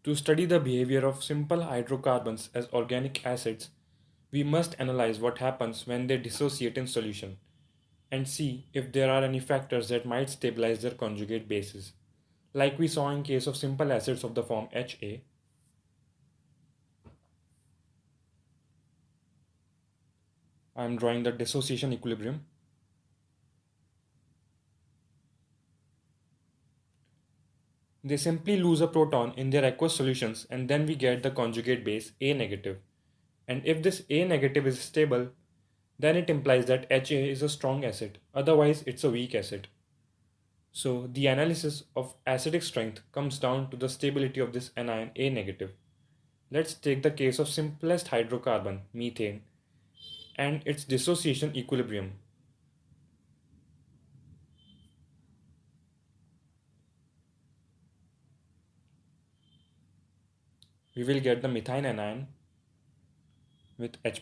To study the behavior of simple hydrocarbons as organic acids, we must analyze what happens when they dissociate in solution and see if there are any factors that might stabilize their conjugate bases. Like we saw in case of simple acids of the form HA, I am drawing the dissociation equilibrium. They simply lose a proton in their aqueous solutions and then we get the conjugate base A negative. And if this A negative is stable, then it implies that HA is a strong acid, otherwise it's a weak acid. So the analysis of acidic strength comes down to the stability of this anion A negative. Let's take the case of simplest hydrocarbon, methane, and its dissociation equilibrium. We will get the methine anion with H+.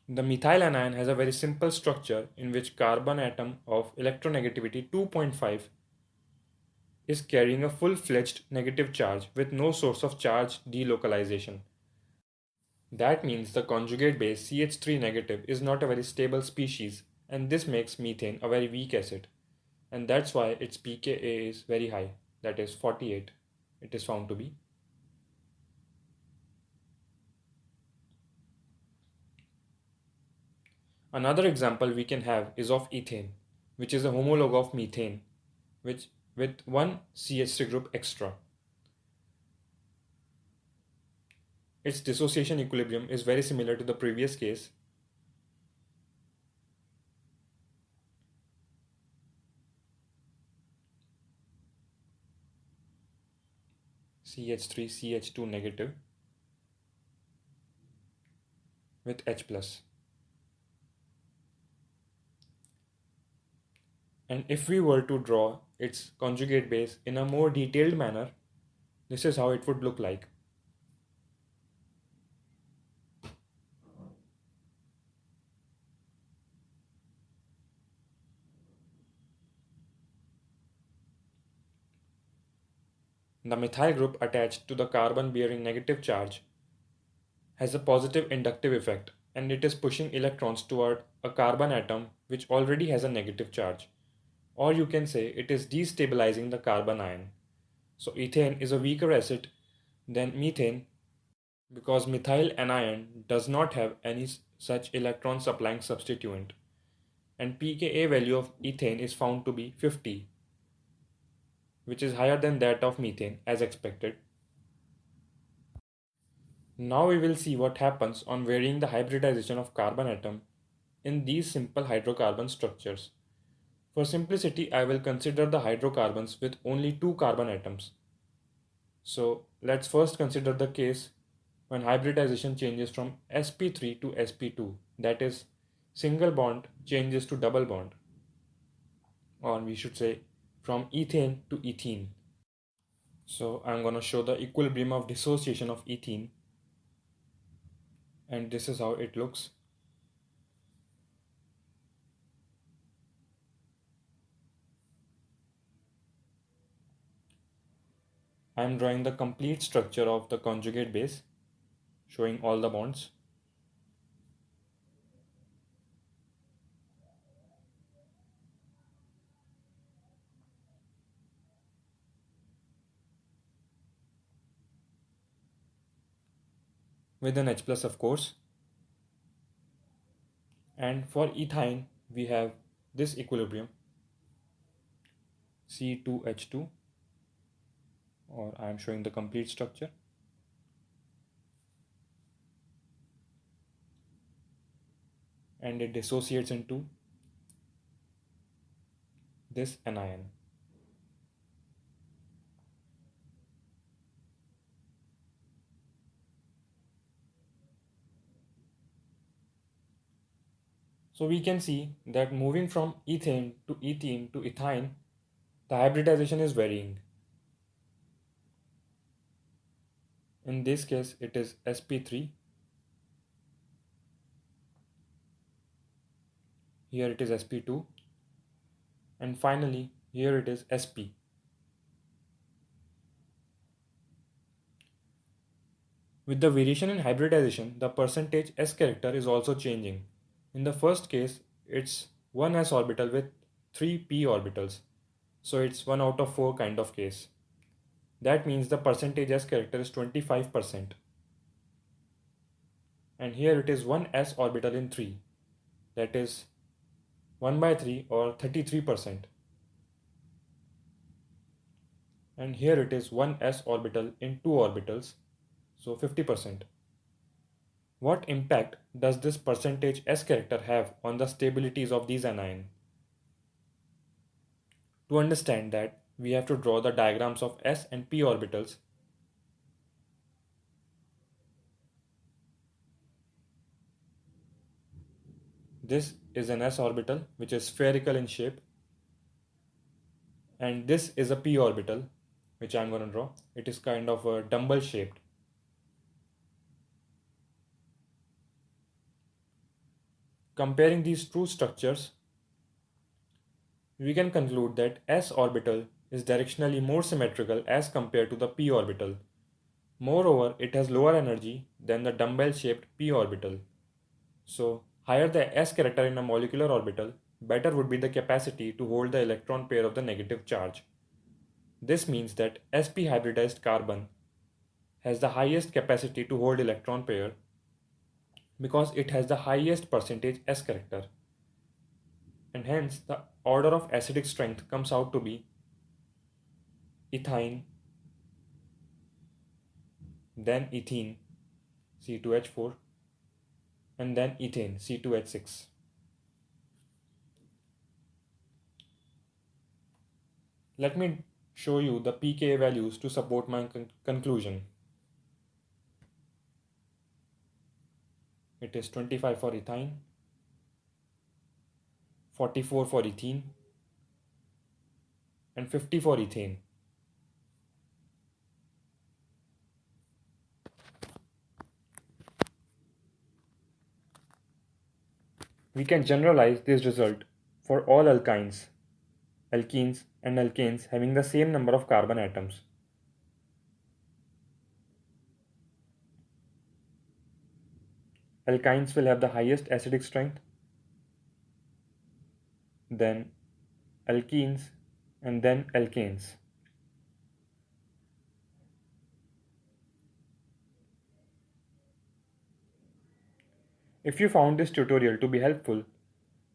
The methyl anion has a very simple structure in which carbon atom of electronegativity 2.5 is carrying a full-fledged negative charge with no source of charge delocalization. That means the conjugate base CH3 negative is not a very stable species and this makes methane a very weak acid. And that's why its pKa is very high, that is 48 it is found to be. Another example we can have is of ethane, which is a homolog of methane which with one CH3 group extra. Its dissociation equilibrium is very similar to the previous case. CH3 CH2 negative with H plus. And if we were to draw its conjugate base in a more detailed manner, this is how it would look like. The methyl group attached to the carbon bearing negative charge has a positive inductive effect and it is pushing electrons toward a carbon atom which already has a negative charge. Or you can say it is destabilizing the carbon ion. So ethane is a weaker acid than methane because methyl anion does not have any such electron supplying substituent and pKa value of ethane is found to be 50, which is higher than that of methane as expected. Now we will see what happens on varying the hybridization of carbon atom in these simple hydrocarbon structures. For simplicity, I will consider the hydrocarbons with only two carbon atoms. So let's first consider the case when hybridization changes from sp3 to sp2, that is, single bond changes to double bond, or we should say from ethane to ethene. So I'm going to show the equilibrium of dissociation of ethene, and this is how it looks. I'm drawing the complete structure of the conjugate base, showing all the bonds. With an H plus of course. And for ethine, we have this equilibrium C2H2, or I am showing the complete structure. And it dissociates into this anion. So we can see that moving from ethane to ethene to ethine, the hybridization is varying. In this case, it is sp3. Here it is sp2. And finally, Here it is sp. With the variation in hybridization, the percentage s character is also changing. In the first case, it's one s orbital with 3 p orbitals. So it's 1 out of 4 kind of case. That means the percentage s character is 25%. And here it is 1 s orbital in 3. That is 1 by 3 or 33%. And here it is 1 s orbital in 2 orbitals, so 50%. What impact does this percentage s character have on the stabilities of these anions? To understand that, we have to draw the diagrams of s and p orbitals. This is an s orbital which is spherical in shape, and this is a p orbital which I'm going to draw. It is kind of a dumbbell shaped. Comparing these two structures, we can conclude that s orbital is directionally more symmetrical as compared to the p orbital. Moreover, it has lower energy than the dumbbell shaped p orbital. So, higher the s character in a molecular orbital, better would be the capacity to hold the electron pair of the negative charge. This means that sp hybridized carbon has the highest capacity to hold electron pair because it has the highest percentage s character, and hence the order of acidic strength comes out to be ethyne, then ethene C2H4, and then ethane C2H6. Let me show you the pKa values to support my conclusion. It is 25 for ethyne, 44 for ethene, and 50 for ethane. We can generalize this result for all alkynes, alkenes, and alkanes having the same number of carbon atoms. Alkynes will have the highest acidic strength, then alkenes, and then alkanes. If you found this tutorial to be helpful,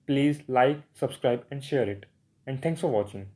please like, subscribe and share it. And thanks for watching.